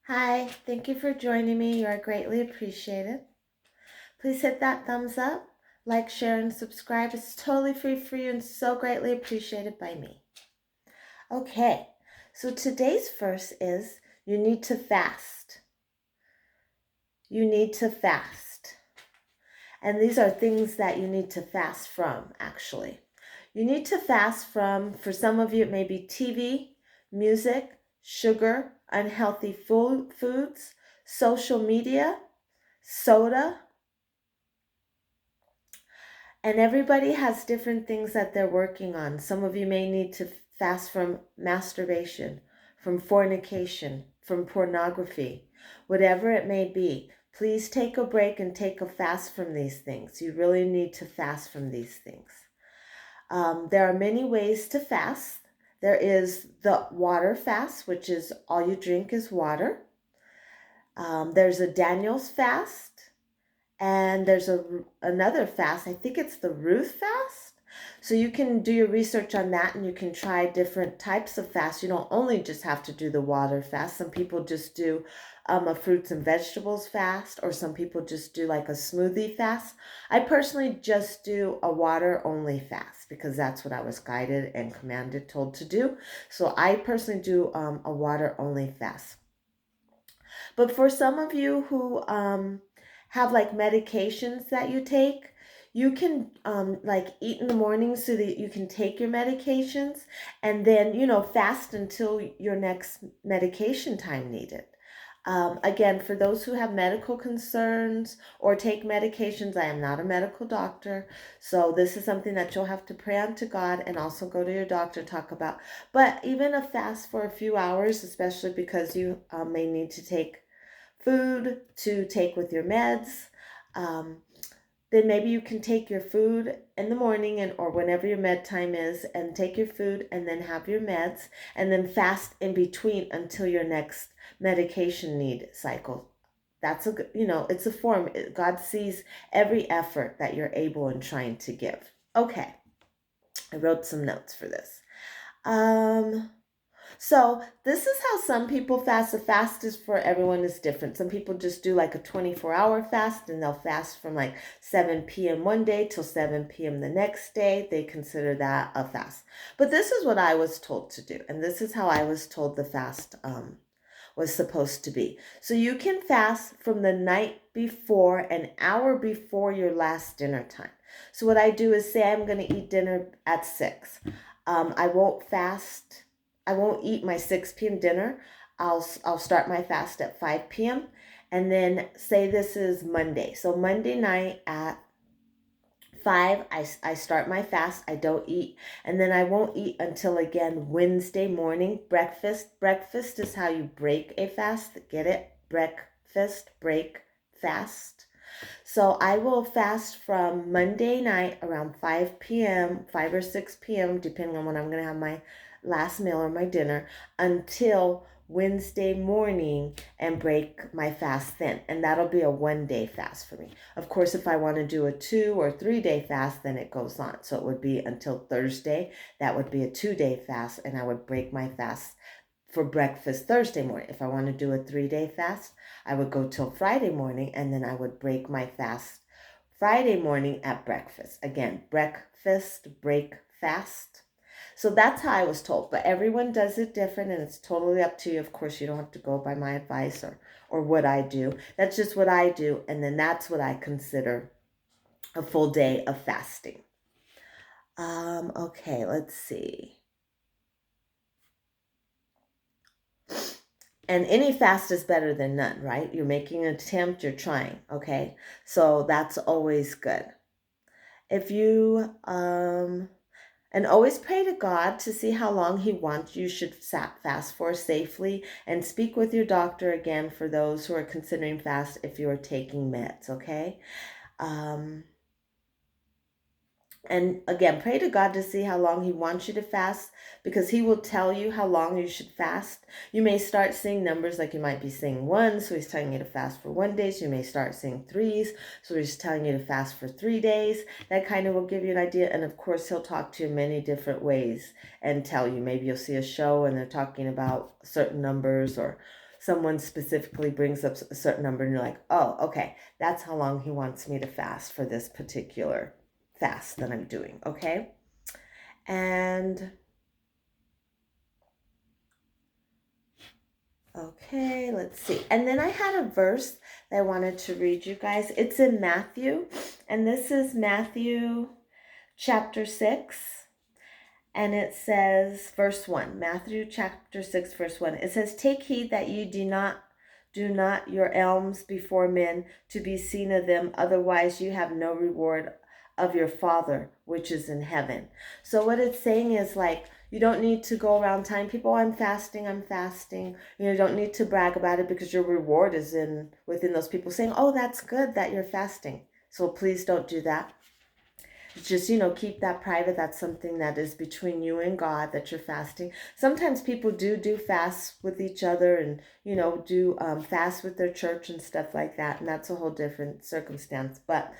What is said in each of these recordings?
Hi, thank you for joining me. You are greatly appreciated. Please hit that thumbs up, like, share, and subscribe. It's totally free for you and so greatly appreciated by me. Okay, so today's verse is you need to fast. You need to fast. And these are things that you need to fast from, actually. You need to fast from, for some of you, it may be TV, music, sugar, unhealthy foods, social media, soda, and everybody has different things that they're working on. Some of you may need to fast from masturbation, from fornication, from pornography, whatever it may be. Please take a break and take a fast from these things. You really need to fast from these things. There are many ways to fast. There is the water fast, which is all you drink is water. There's a Daniel's fast. And there's another fast. I think it's the Ruth fast. So you can do your research on that and you can try different types of fast. You don't only just have to do the water fast. Some people just do a fruits and vegetables fast, or some people just do like a smoothie fast. I personally just do a water only fast because that's what I was guided and commanded, told to do. So I personally do a water only fast. But for some of you who have like medications that you take, you can like eat in the morning so that you can take your medications and then, fast until your next medication time needed. Again, for those who have medical concerns or take medications, I am not a medical doctor. So this is something that you'll have to pray unto God and also go to your doctor, talk about. But even a fast for a few hours, especially because you may need to take food to take with your meds. Then maybe you can take your food in the morning or whenever your med time is and take your food and then have your meds and then fast in between until your next medication need cycle. That's it's a form. God sees every effort that you're able and trying to give. Okay, I wrote some notes for this. So this is how some people fast. The fast is for everyone is different. Some people just do like a 24-hour fast and they'll fast from like 7 p.m. one day till 7 p.m. the next day. They consider that a fast. But this is what I was told to do. And this is how I was told the fast was supposed to be. So you can fast from the night before, an hour before your last dinner time. So what I do is say I'm going to eat dinner at 6. I won't eat my 6 p.m. dinner. I'll start my fast at 5 p.m. and then say this is Monday. So Monday night at 5, I start my fast. I don't eat. And then I won't eat until again Wednesday morning. Breakfast. Breakfast is how you break a fast. Get it? Breakfast, break, fast. So I will fast from Monday night around 5 p.m., 5 or 6 p.m., depending on when I'm going to have my last meal or my dinner, until Wednesday morning and break my fast then. And that'll be a 1-day fast for me. Of course, if I want to do a 2 or 3-day fast, then it goes on. So it would be until Thursday. That would be a 2-day fast, and I would break my fast for breakfast Thursday morning. If I want to do a 3-day fast, I would go till Friday morning and then I would break my fast Friday morning at breakfast. Again, breakfast, break, fast. So that's how I was told, but everyone does it different and it's totally up to you. Of course, you don't have to go by my advice or what I do. That's just what I do, and then that's what I consider a full day of fasting. Okay, let's see. And any fast is better than none, right? You're making an attempt, you're trying, okay? So that's always good. If you, and always pray to God to see how long He wants you should fast for safely, and speak with your doctor again for those who are considering fast if you are taking meds, okay? And again, pray to God to see how long He wants you to fast, because He will tell you how long you should fast. You may start seeing numbers, like you might be seeing 1, so He's telling you to fast for 1 day. So you may start seeing 3s, so He's telling you to fast for 3 days. That kind of will give you an idea. And of course, He'll talk to you in many different ways and tell you. Maybe you'll see a show and they're talking about certain numbers or someone specifically brings up a certain number and you're like, oh, okay, that's how long he wants me to fast for this particular fast that I'm doing, okay? And okay, let's see. And then I had a verse that I wanted to read you guys. It's in Matthew, and this is Matthew chapter 6, and it says, verse 1, Matthew chapter 6, verse 1. It says, take heed that you do not your alms before men to be seen of them, otherwise you have no reward of your Father which is in heaven. So what it's saying is, like, you don't need to go around telling people, oh, I'm fasting, I'm fasting. You don't need to brag about it, because your reward is within those people saying, oh, that's good that you're fasting. So please don't do that. Just, keep that private. That's something that is between you and God, that you're fasting. Sometimes people do fasts with each other and, do fast with their church and stuff like that. And that's a whole different circumstance. But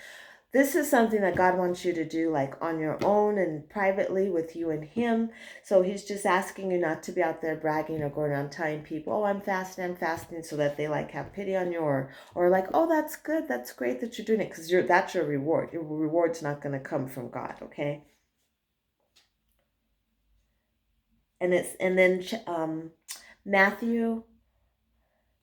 this is something that God wants you to do, like, on your own and privately with you and him. So he's just asking you not to be out there bragging or going around telling people, oh, I'm fasting, so that they, like, have pity on you, or like, oh, that's good, that's great that you're doing it, because that's your reward. Your reward's not going to come from God, okay? And then Matthew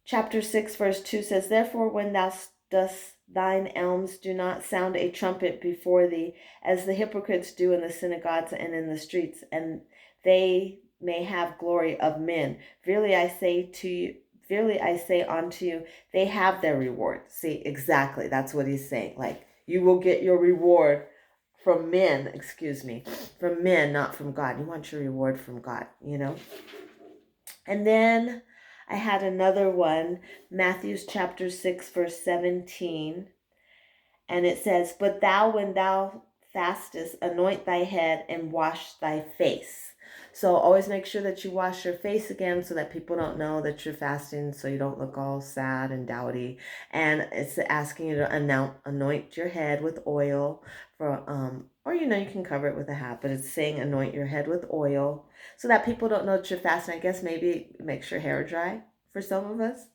chapter 6 verse 2 says, therefore when thou dost thine alms, do not sound a trumpet before thee, as the hypocrites do in the synagogues and in the streets, and they may have glory of men. Verily I say unto you, they have their reward. See, exactly, that's what he's saying. Like, you will get your reward from men, not from God. You want your reward from God, And then I had another one, Matthew chapter 6, verse 17. And it says, but thou, when thou fastest, anoint thy head and wash thy face. So always make sure that you wash your face again, so that people don't know that you're fasting, so you don't look all sad and dowdy. And it's asking you to anoint your head with oil, or you can cover it with a hat, but it's saying anoint your head with oil, so that people don't know that you're fasting. I guess maybe it makes your hair dry for some of us.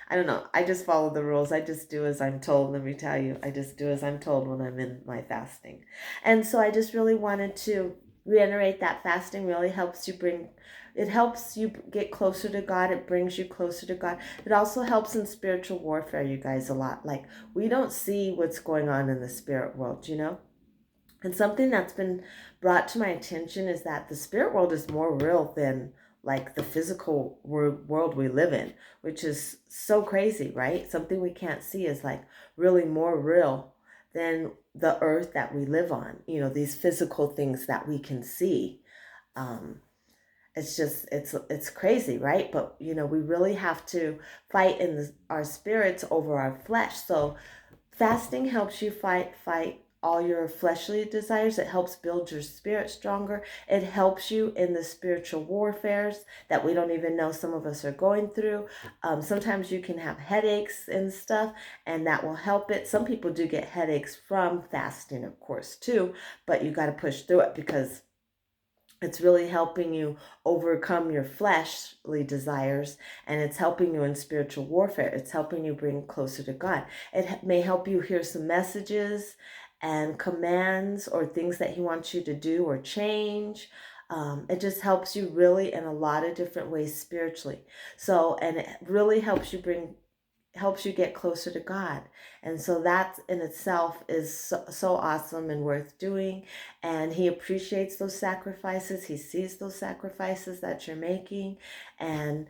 I don't know. I just follow the rules. I just do as I'm told. Let me tell you, I just do as I'm told when I'm in my fasting. And so I just really wanted to reiterate that fasting really helps you get closer to God. It brings you closer to God. It also helps in spiritual warfare, you guys, a lot. Like, we don't see what's going on in the spirit world, And something that's been brought to my attention is that the spirit world is more real than, like, the physical world we live in, which is so crazy, right? Something we can't see is, like, really more real than the earth that we live on. These physical things that we can see. It's crazy, right? But we really have to fight in our spirits over our flesh. So fasting helps you fight all your fleshly desires. It helps build your spirit stronger. It helps you in the spiritual warfares that we don't even know some of us are going through. Sometimes you can have headaches and stuff, and that will help it. Some people do get headaches from fasting, of course, too, but you got to push through it, because it's really helping you overcome your fleshly desires, and it's helping you in spiritual warfare. It's helping you bring closer to God. It may help you hear some messages and commands or things that he wants you to do or change. It just helps you really in a lot of different ways spiritually. So, and it really helps you get closer to God. And so that in itself is so awesome and worth doing. And he appreciates those sacrifices. He sees those sacrifices that you're making, and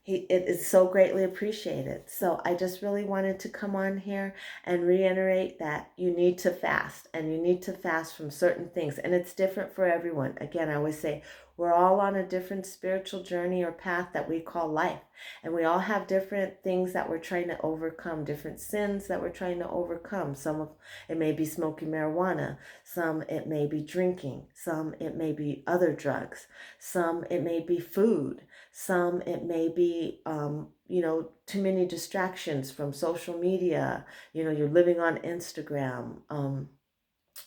it is so greatly appreciated. So I just really wanted to come on here and reiterate that you need to fast, and you need to fast from certain things, and it's different for everyone. Again, I always say we're all on a different spiritual journey or path that we call life, and we all have different things that we're trying to overcome, different sins that we're trying to overcome. Some of it may be smoking marijuana, some it may be drinking, some it may be other drugs, some it may be food, some it may be too many distractions from social media. You're living on Instagram.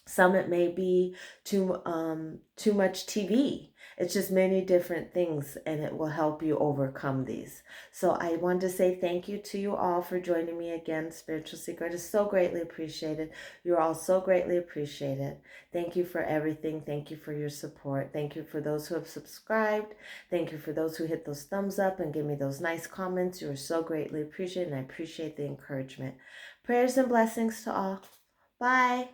Some it may be too much TV. It's just many different things, and it will help you overcome these. So I want to say thank you to you all for joining me again. Spiritual Secret is so greatly appreciated. You're all so greatly appreciated. Thank you for everything. Thank you for your support. Thank you for those who have subscribed. Thank you for those who hit those thumbs up and give me those nice comments. You are so greatly appreciated, and I appreciate the encouragement. Prayers and blessings to all. Bye.